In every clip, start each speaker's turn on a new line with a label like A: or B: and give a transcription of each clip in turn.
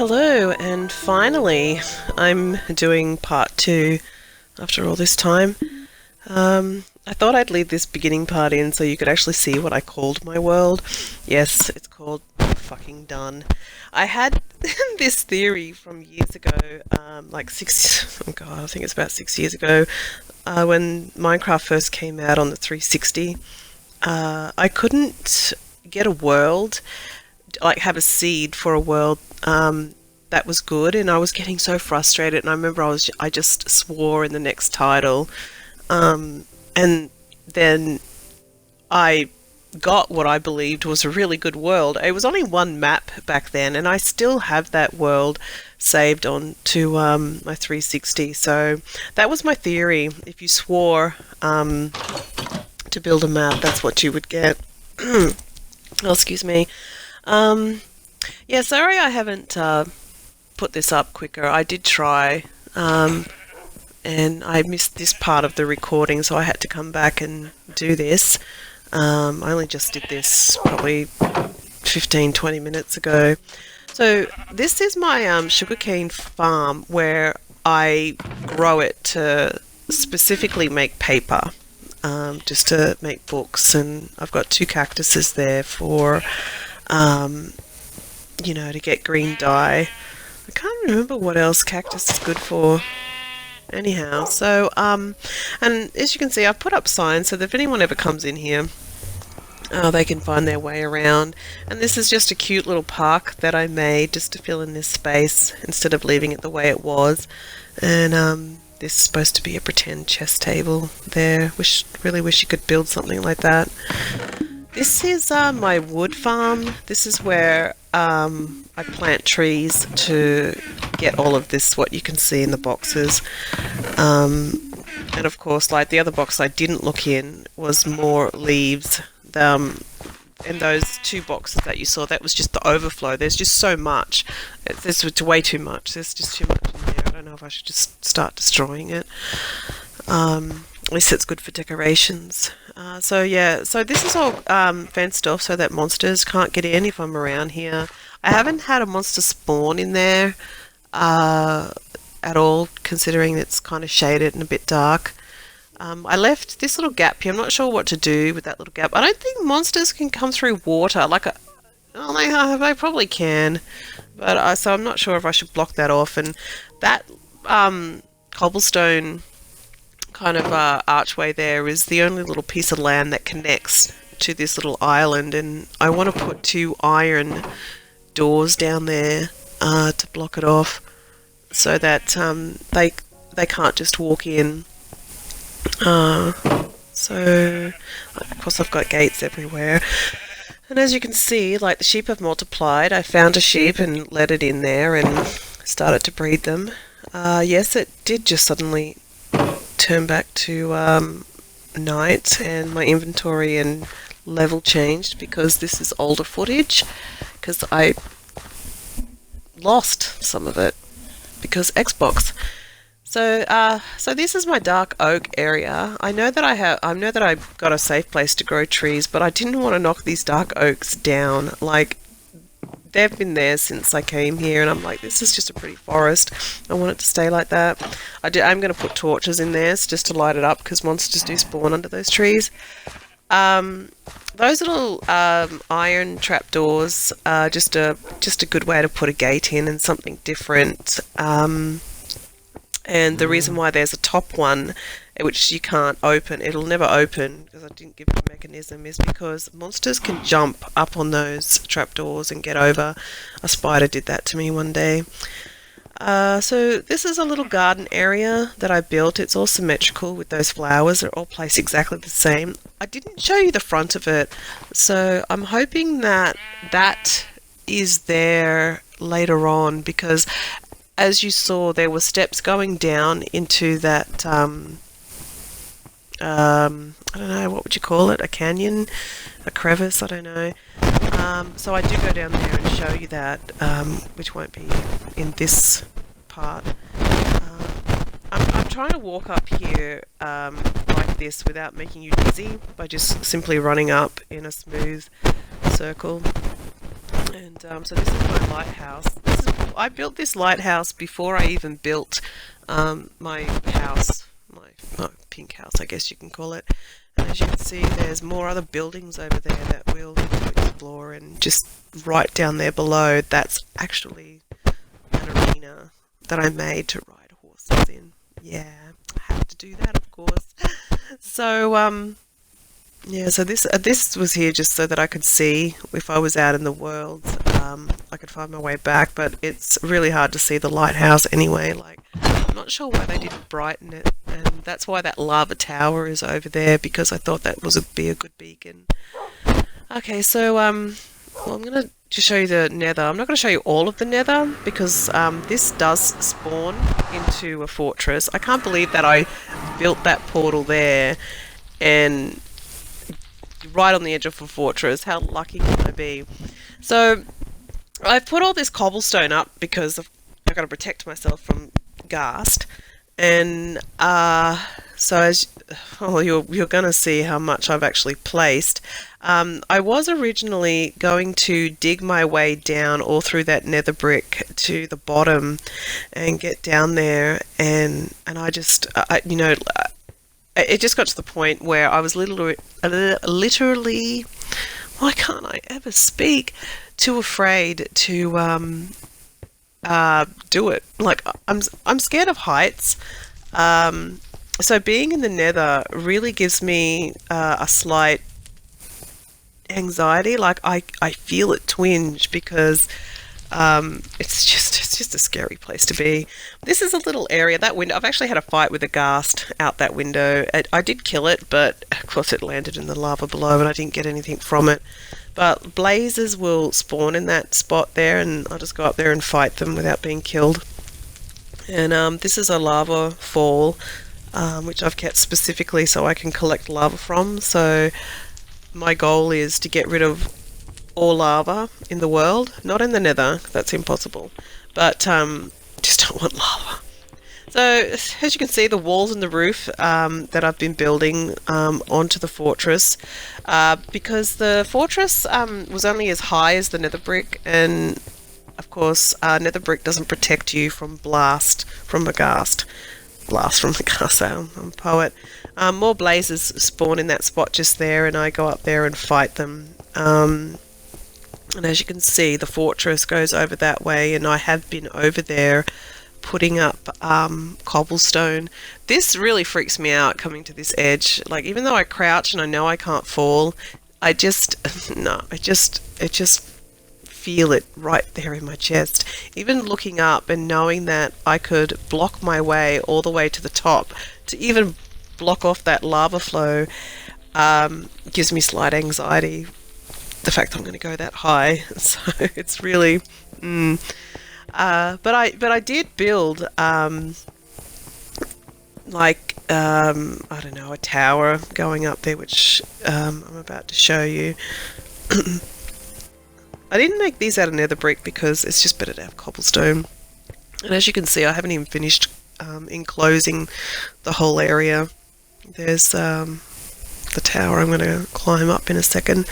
A: Hello, and finally, I'm doing part two after all this time. I thought I'd leave this beginning part in so you could actually see what I called my world. Yes, it's called fucking done. I had this theory from years ago, oh god, I think it's about 6 years ago, when Minecraft first came out on the 360. I couldn't get a world, like have a seed for a world that was good, and I was getting so frustrated. And I remember I just swore in the next title, and then I got what I believed was a really good world. It was only one map back then, and I still have that world saved on to my 360. So that was my theory. If you swore to build a map, that's what you would get. Oh, excuse me. Yeah, sorry I haven't put this up quicker. I did try, and I missed this part of the recording, so I had to come back and do this. I only just did this probably 15-20 minutes ago. So this is my sugarcane farm where I grow it to specifically make paper, just to make books, and I've got 2 cactuses there for to get green dye. I can't remember what else cactus is good for. Anyhow, so, and as you can see, I've put up signs so that if anyone ever comes in here, they can find their way around. And this is just a cute little park that I made just to fill in this space instead of leaving it the way it was. And this is supposed to be a pretend chess table there. Really wish you could build something like that. This is my wood farm. This is where I plant trees to get all of this, what you can see in the boxes. And of course, like the other box I didn't look in was more leaves. And those 2 boxes that you saw, that was just the overflow. There's just so much. There's way too much. There's just too much in there. I don't know if I should just start destroying it. At least it's good for decorations. So this is all fenced off so that monsters can't get in if I'm around here. I haven't had a monster spawn in there at all, considering it's kind of shaded and a bit dark. I left this little gap here. I'm not sure what to do with that little gap. I don't think monsters can come through water. They probably can, but so I'm not sure if I should block that off. And that cobblestone kind of archway there is the only little piece of land that connects to this little island, and I want to put 2 iron doors down there to block it off so that they can't just walk in. So of course I've got gates everywhere, and as you can see, like, the sheep have multiplied. I found a sheep and let it in there and started to breed them. Yes, it did just suddenly turn back to night, and my inventory and level changed because this is older footage, because I lost some of it because Xbox. So this is my dark oak area. I know that I've got a safe place to grow trees, but I didn't want to knock these dark oaks down. Like, they've been there since I came here, and I'm like, this is just a pretty forest. I want it to stay like that. I'm going to put torches in there just to light it up, because monsters do spawn under those trees. Those little iron trapdoors are just a good way to put a gate in and something different. And the reason why there's a top one, which you can't open, it'll never open because I didn't give it a mechanism, is because monsters can jump up on those trapdoors and get over. A spider did that to me one day. So this is a little garden area that I built. It's all symmetrical with those flowers. They're all placed exactly the same. I didn't show you the front of it, so I'm hoping that that is there later on, because as you saw, there were steps going down into that, I don't know, what would you call it? A canyon? A crevice? I don't know. So I do go down there and show you that, which won't be in this part. I'm trying to walk up here like this without making you dizzy, by just simply running up in a smooth circle. And so this is my lighthouse. I built this lighthouse before I even built my house, my pink house, I guess you can call it. And as you can see, there's more other buildings over there that we'll need to explore. And just right down there below, that's actually an arena that I made to ride horses in. Yeah, I had to do that, of course. So yeah, so this was here just so that I could see if I was out in the world, I could find my way back. But it's really hard to see the lighthouse anyway. Like, I'm not sure why they didn't brighten it, and that's why that lava tower is over there, because I thought that be a good beacon. Okay, so well, I'm gonna just show you the Nether. I'm not going to show you all of the Nether because this does spawn into a fortress. I can't believe that I built that portal there and right on the edge of a fortress. How lucky can I be? So I've put all this cobblestone up because I've got to protect myself from ghast, and so as you're going to see how much I've actually placed. I was originally going to dig my way down all through that nether brick to the bottom and get down there, and I just you know, it just got to the point where I was literally, why can't I ever speak? Too afraid to do it. Like, I'm scared of heights. So being in the Nether really gives me a slight anxiety. Like, I feel it twinge because it's just a scary place to be. This is a little area, that window. I've actually had a fight with a ghast out that window. I did kill it, but of course it landed in the lava below and I didn't get anything from it. But blazes will spawn in that spot there, and I'll just go up there and fight them without being killed. And this is a lava fall, which I've kept specifically so I can collect lava from. So my goal is to get rid of all lava in the world, not in the Nether, that's impossible, but just don't want lava. So as you can see, the walls and the roof that I've been building onto the fortress, because the fortress was only as high as the nether brick, and of course nether brick doesn't protect you from blast from a ghast. Blast from the ghast, I'm a poet. More blazes spawn in that spot just there, and I go up there and fight them. And as you can see, the fortress goes over that way, and I have been over there putting up cobblestone. This really freaks me out, coming to this edge. Like, even though I crouch and I know I can't fall, I just feel it right there in my chest. Even looking up and knowing that I could block my way all the way to the top to even block off that lava flow gives me slight anxiety. The fact that I'm going to go that high, so it's really. But I did build like I don't know, a tower going up there, which I'm about to show you. I didn't make these out of nether brick because it's just better to have cobblestone. And as you can see, I haven't even finished enclosing the whole area. There's the tower I'm going to climb up in a second.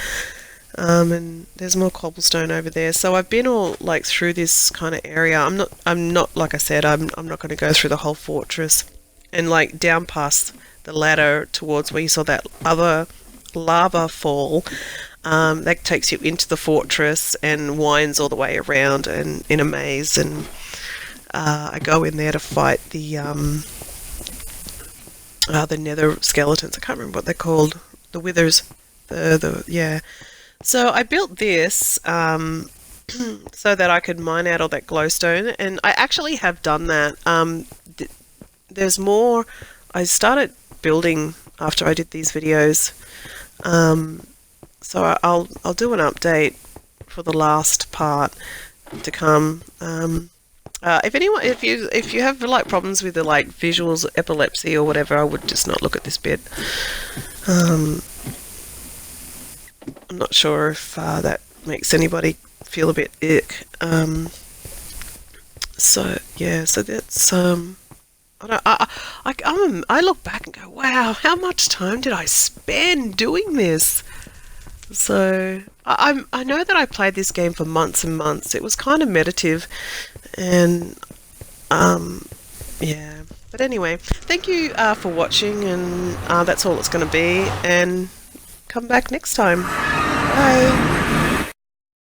A: And there's more cobblestone over there. So I've been all like through this kind of area. I'm not like I said, I'm not going to go through the whole fortress, and like down past the ladder towards where you saw that other lava fall. That takes you into the fortress and winds all the way around and in a maze. And I go in there to fight the nether skeletons. I can't remember what they're called. The withers. Yeah. So I built this so that I could mine out all that glowstone, and I actually have done that. There's more. I started building after I did these videos, so I'll do an update for the last part to come. If you have like problems with the like visuals, epilepsy or whatever, I would just not look at this bit. I'm not sure if that makes anybody feel a bit ick. So yeah, so that's I look back and go, wow, how much time did I spend doing this? So I know that I played this game for months and months. It was kind of meditative, and yeah. But anyway, thank you for watching, and that's all it's going to be. And come back next time. Bye.